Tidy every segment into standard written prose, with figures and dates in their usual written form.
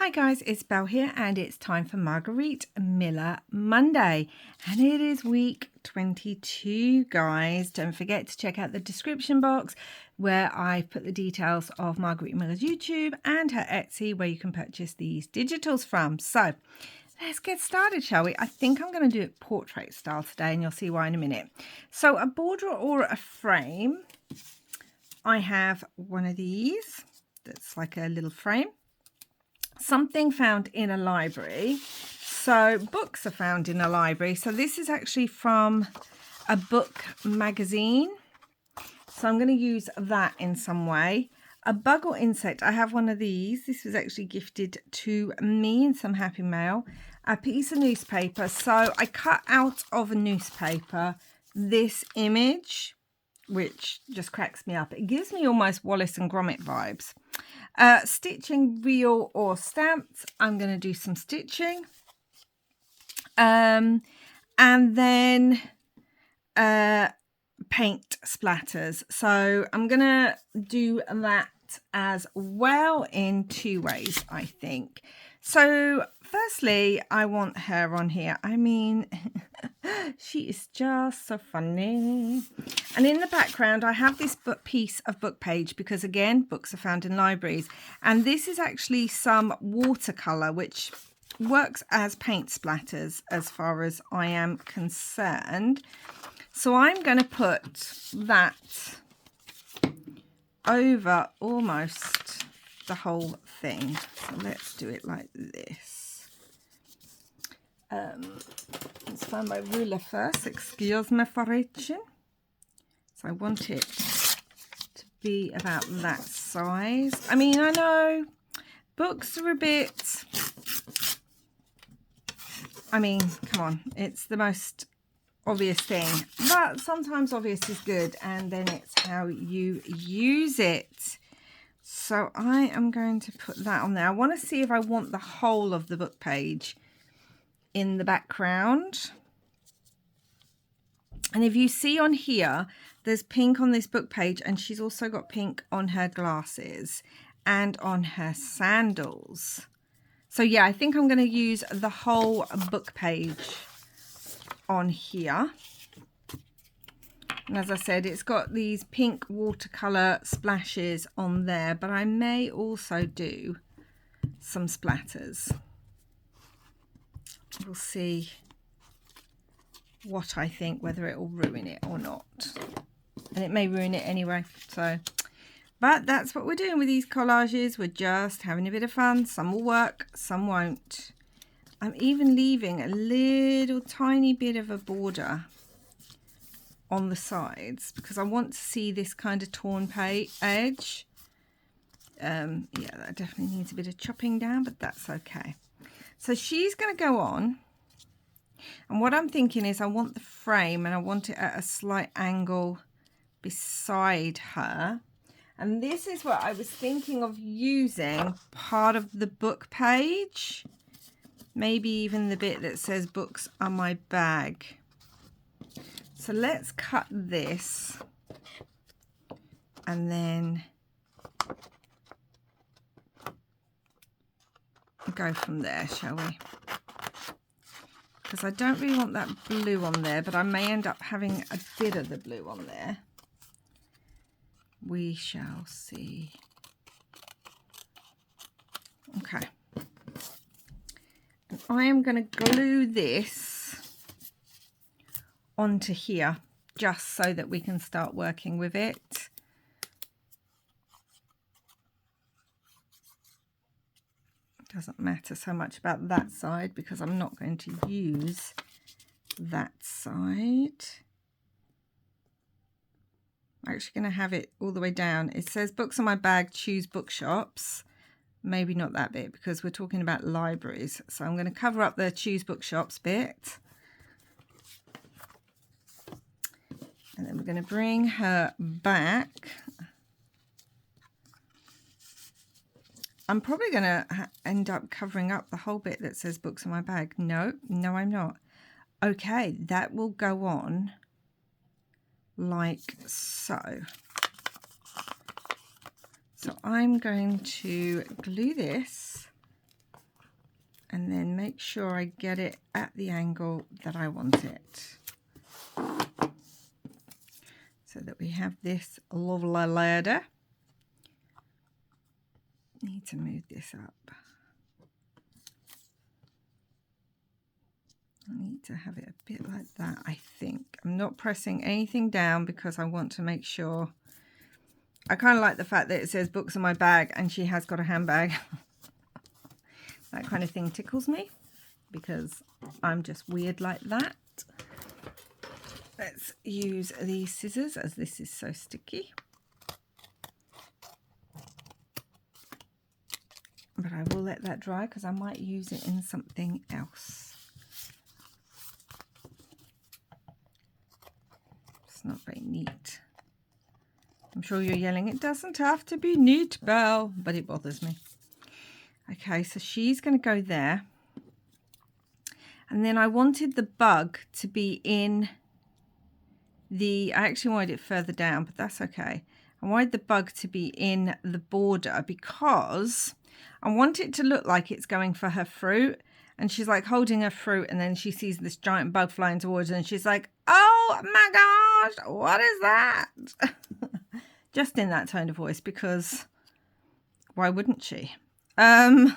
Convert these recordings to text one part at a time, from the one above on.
Hi guys, it's Belle here and it's time for Margarete Miller Monday and it is week 22 guys. Don't forget to check out the description box where I put the details of Margarete Miller's YouTube and her Etsy where you can purchase these digitals from. So let's get started, shall we? I think I'm going to do it portrait style today and you'll see why in a minute. So a border or a frame, I have one of these that's like a little frame. Something found in a library. So books are found in a library. So this is actually from a book magazine. So I'm going to use that in some way. A bug or insect. I have one of these. This was actually gifted to me in some happy mail. A piece of newspaper. So I cut out of a newspaper this image, which just cracks me up. It gives me almost Wallace and Gromit vibes. Stitching real or stamped. I'm going to do some stitching. And then paint splatters. So I'm going to do that as well in two ways, I think. So firstly, I want her on here. I mean, she is just so funny. And in the background, I have this piece of book page because, again, books are found in libraries. And this is actually some watercolour, which works as paint splatters as far as I am concerned. So I'm going to put that over almost the whole thing. So let's do it like this. Let's find my ruler first. Excuse me for reaching. So I want it to be about that size. I mean, I know books are a bit... I mean, come on. It's the most obvious thing. But sometimes obvious is good. And then it's how you use it. So I am going to put that on there. I want to see if I want the whole of the book page in the background. And if you see on here, there's pink on this book page, and she's also got pink on her glasses and on her sandals. So yeah, I think I'm going to use the whole book page on here. And as I said, it's got these pink watercolor splashes on there, but I may also do some splatters. We'll see what I think, whether it will ruin it or not. And it may ruin it anyway. So, but that's what we're doing with these collages. We're just having a bit of fun. Some will work, some won't. I'm even leaving a little tiny bit of a border on the sides because I want to see this kind of torn edge. Yeah, that definitely needs a bit of chopping down, but that's okay. So she's going to go on. And what I'm thinking is I want the frame and I want it at a slight angle beside her. And this is what I was thinking of using part of the book page. Maybe even the bit that says books are my bag. So let's cut this and then go from there, shall we? Because I don't really want that blue on there, but I may end up having a bit of the blue on there. We shall see. Okay. And I am going to glue this onto here just so that we can start working with it. Doesn't matter so much about that side because I'm not going to use that side. I'm actually going to have it all the way down. It says books on my bag, choose bookshops. Maybe not that bit because we're talking about libraries. So I'm going to cover up the choose bookshops bit. And then we're going to bring her back. I'm probably going to end up covering up the whole bit that says books in my bag. No, I'm not. Okay, that will go on like so. So I'm going to glue this and then make sure I get it at the angle that I want it. So that we have this lovely ladder. Need to move this up. I need to have it a bit like that, I think. I'm not pressing anything down because I want to make sure. I kind of like the fact that it says books in my bag and she has got a handbag. That kind of thing tickles me because I'm just weird like that. Let's use these scissors as this is so sticky. But I will let that dry because I might use it in something else. It's not very neat. I'm sure you're yelling, it doesn't have to be neat, Belle, but it bothers me. Okay, so she's going to go there. And then I wanted the bug to be in I actually wanted it further down, but that's okay. I wanted the bug to be in the border because I want it to look like it's going for her fruit. And she's like holding her fruit and then she sees this giant bug flying towards her and she's like, oh my gosh, what is that? Just in that tone of voice because why wouldn't she? So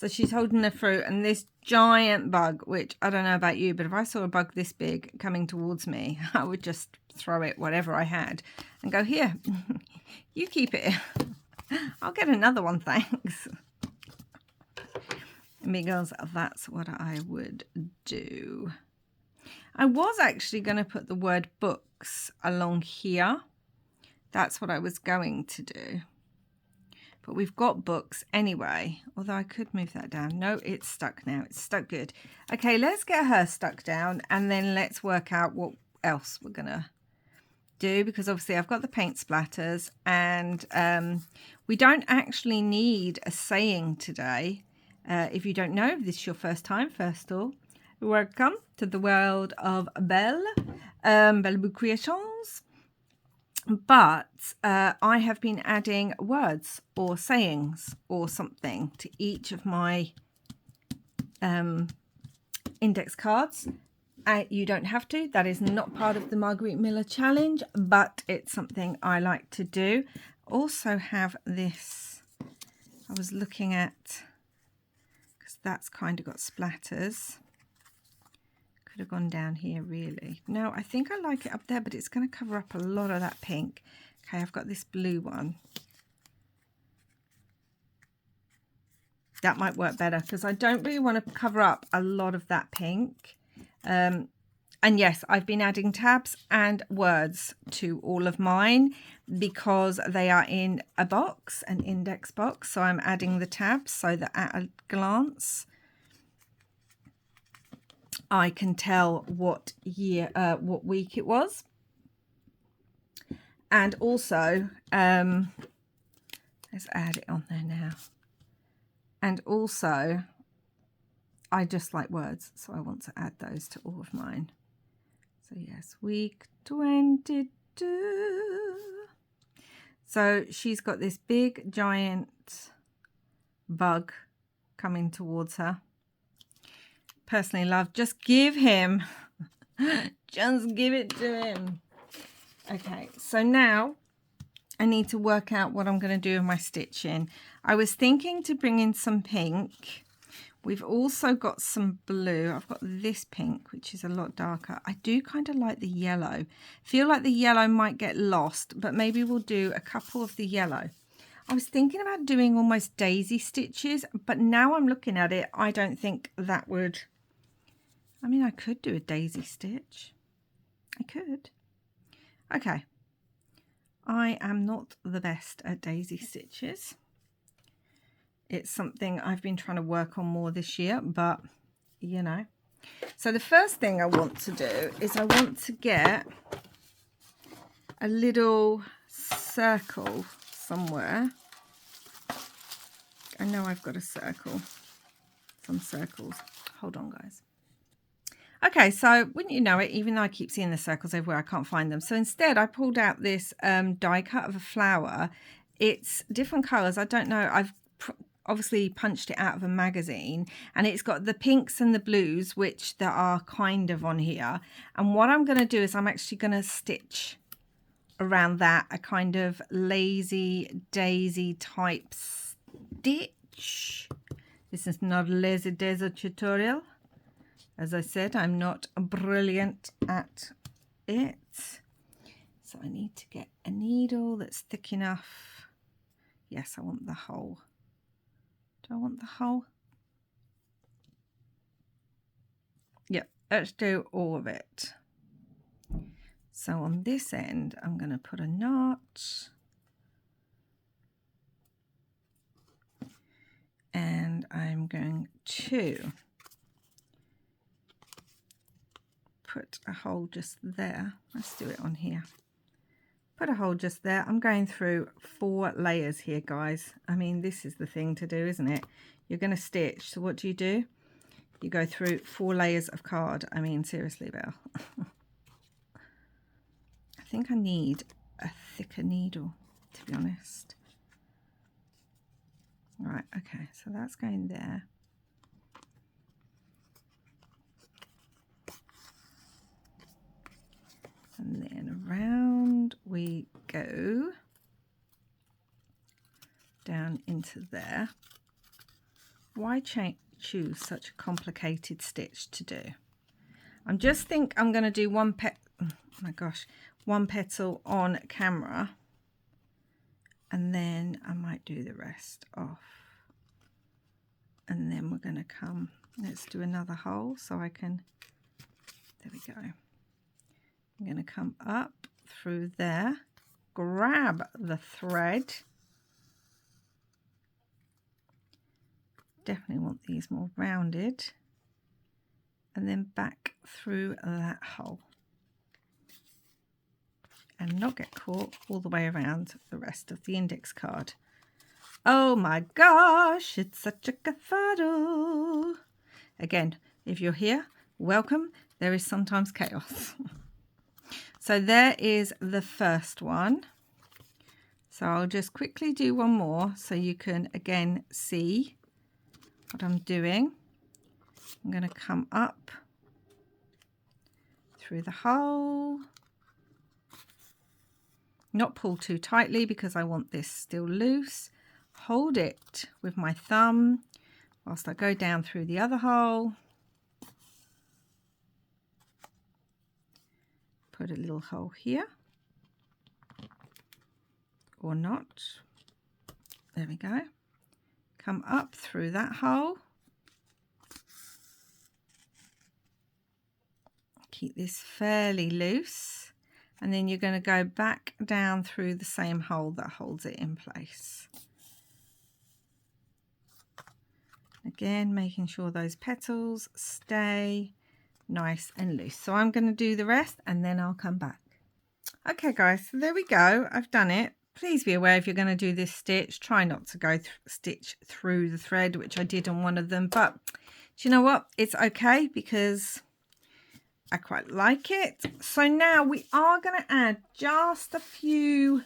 she's holding her fruit and this giant bug, which I don't know about you, but if I saw a bug this big coming towards me, I would just throw it, whatever I had, and go, here, you keep it. I'll get another one, thanks. Because that's what I would do. I was actually going to put the word books along here. That's what I was going to do. But we've got books anyway, although I could move that down. No, it's stuck now. It's stuck good. Okay, let's get her stuck down and then let's work out what else we're going to do, because obviously I've got the paint splatters and we don't actually need a saying today. If you don't know, if this is your first time, first of all, welcome to the world of Belle, Belle Book Creations. But I have been adding words or sayings or something to each of my index cards. You don't have to. That is not part of the Margarete Miller challenge, but it's something I like to do. Also have this, I was looking at, because that's kind of got splatters. Could have gone down here really. No, I think I like it up there, but it's going to cover up a lot of that pink. Okay, I've got this blue one. That might work better because I don't really want to cover up a lot of that pink. And yes, I've been adding tabs and words to all of mine because they are in a box, an index box. So I'm adding the tabs so that at a glance I can tell what year, what week it was. And also, let's add it on there now. And also, I just like words, so I want to add those to all of mine. So yes, week 22. So she's got this big giant bug coming towards her. Personally love, just give him, just give it to him. Okay, so now I need to work out what I'm going to do with my stitching. I was thinking to bring in some pink. We've also got some blue. I've got this pink, which is a lot darker. I do kind of like the yellow. Feel like the yellow might get lost, but maybe we'll do a couple of the yellow. I was thinking about doing almost daisy stitches, but now I'm looking at it, I don't think that would... I mean, I could do a daisy stitch. I could. Okay. I am not the best at daisy stitches. It's something I've been trying to work on more this year, but, you know. So the first thing I want to do is I want to get a little circle somewhere. I know I've got a circle. Some circles. Hold on, guys. Okay, so wouldn't you know it, even though I keep seeing the circles everywhere, I can't find them. So instead, I pulled out this die cut of a flower. It's different colours. I don't know. I've obviously punched it out of a magazine, and it's got the pinks and the blues, which there are kind of on here. And what I'm going to do is I'm actually going to stitch around that a kind of lazy daisy type stitch. This is not a lazy daisy tutorial. As I said, I'm not brilliant at it. So I need to get a needle that's thick enough. Yes, I want the hole. Do I want the hole? Yep, let's do all of it. So on this end, I'm going to put a knot. And I'm going to put a hole just there. Let's do it on here. Put a hole just there. I'm going through 4 layers here, guys. I mean, this is the thing to do, isn't it? You're going to stitch. So what do? You go through 4 layers of card. I mean, seriously, Belle. I think I need a thicker needle, to be honest. Right, okay, so that's going there. And then around we go down into there. Why choose such a complicated stitch to do? I'm just think I'm going to do one petal on camera, and then I might do the rest off. And then we're going to come, let's do another hole so I can, there we go. I'm going to come up through there, grab the thread. Definitely want these more rounded. And then back through that hole. And not get caught all the way around the rest of the index card. Oh my gosh, it's such a kerfuddle. Again, if you're here, welcome. There is sometimes chaos. So there is the first one. So I'll just quickly do one more so you can again see what I'm doing. I'm going to come up through the hole. Not pull too tightly because I want this still loose. Hold it with my thumb whilst I go down through the other hole. Put a little hole here, or not. There we go. Come up through that hole. Keep this fairly loose, and then you're going to go back down through the same hole that holds it in place. Again, making sure those petals stay nice and loose. So I'm going to do the rest and then I'll come back. Okay guys, so there we go. I've done it. Please be aware if you're going to do this stitch, try not to go stitch through the thread, which I did on one of them. But do you know what? It's okay because I quite like it. So now we are going to add just a few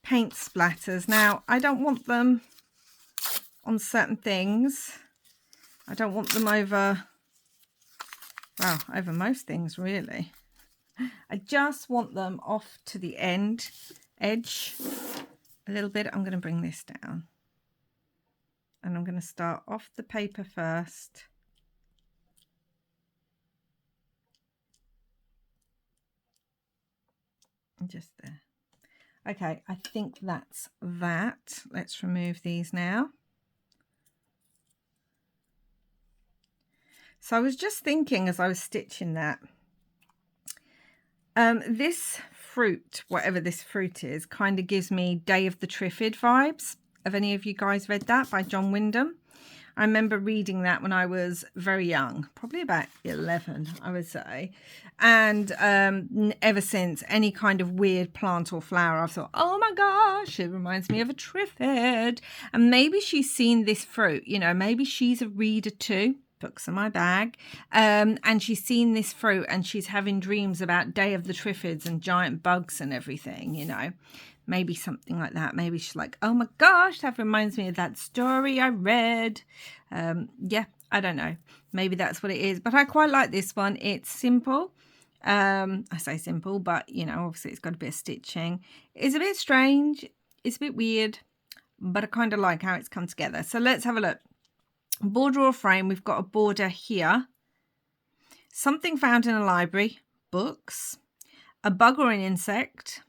paint splatters. Now, I don't want them on certain things. I don't want them over, well, over most things really. I just want them off to the edge a little bit. I'm going to bring this down and I'm going to start off the paper first. Just there. Okay, I think that's that. Let's remove these now. So I was just thinking as I was stitching that, this fruit, whatever this fruit is, kind of gives me Day of the Triffid vibes. Have any of you guys read that by John Wyndham? I remember reading that when I was very young, probably about 11, I would say. And ever since, any kind of weird plant or flower, I've thought, oh my gosh, it reminds me of a Triffid. And maybe she's seen this fruit, you know, maybe she's a reader too. Books in my bag, and she's seen this fruit and she's having dreams about Day of the Triffids and giant bugs and everything, you know. Maybe something like that. Maybe she's like, oh my gosh, that reminds me of that story I read. Yeah, I don't know. Maybe that's what it is. But I quite like this one. It's simple. I say simple, but, you know, obviously it's got a bit of stitching. It's a bit strange. It's a bit weird, but I kind of like how it's come together. So let's have a look. Border or frame, we've got a border here. Something found in a library, books, a bug or an insect,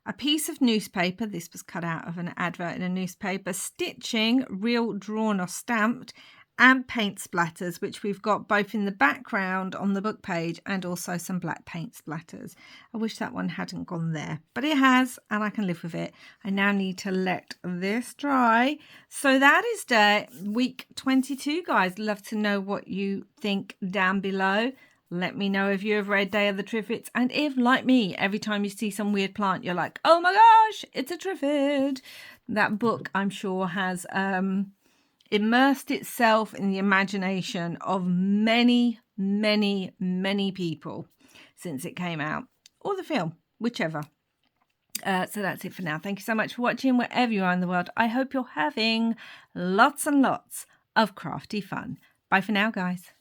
a piece of newspaper, this was cut out of an advert in a newspaper, stitching, real drawn or stamped, and paint splatters, which we've got both in the background on the book page and also some black paint splatters. I wish that one hadn't gone there, but it has, and I can live with it. I now need to let this dry. So that is week 22, guys. Love to know what you think down below. Let me know if you have read Day of the Triffids, and if, like me, every time you see some weird plant, you're like, oh my gosh, it's a Triffid. That book, I'm sure, has immersed itself in the imagination of many, many, many people since it came out, or the film, whichever. So that's it for now. Thank you so much for watching wherever you are in the world. I hope you're having lots and lots of crafty fun. Bye for now, guys.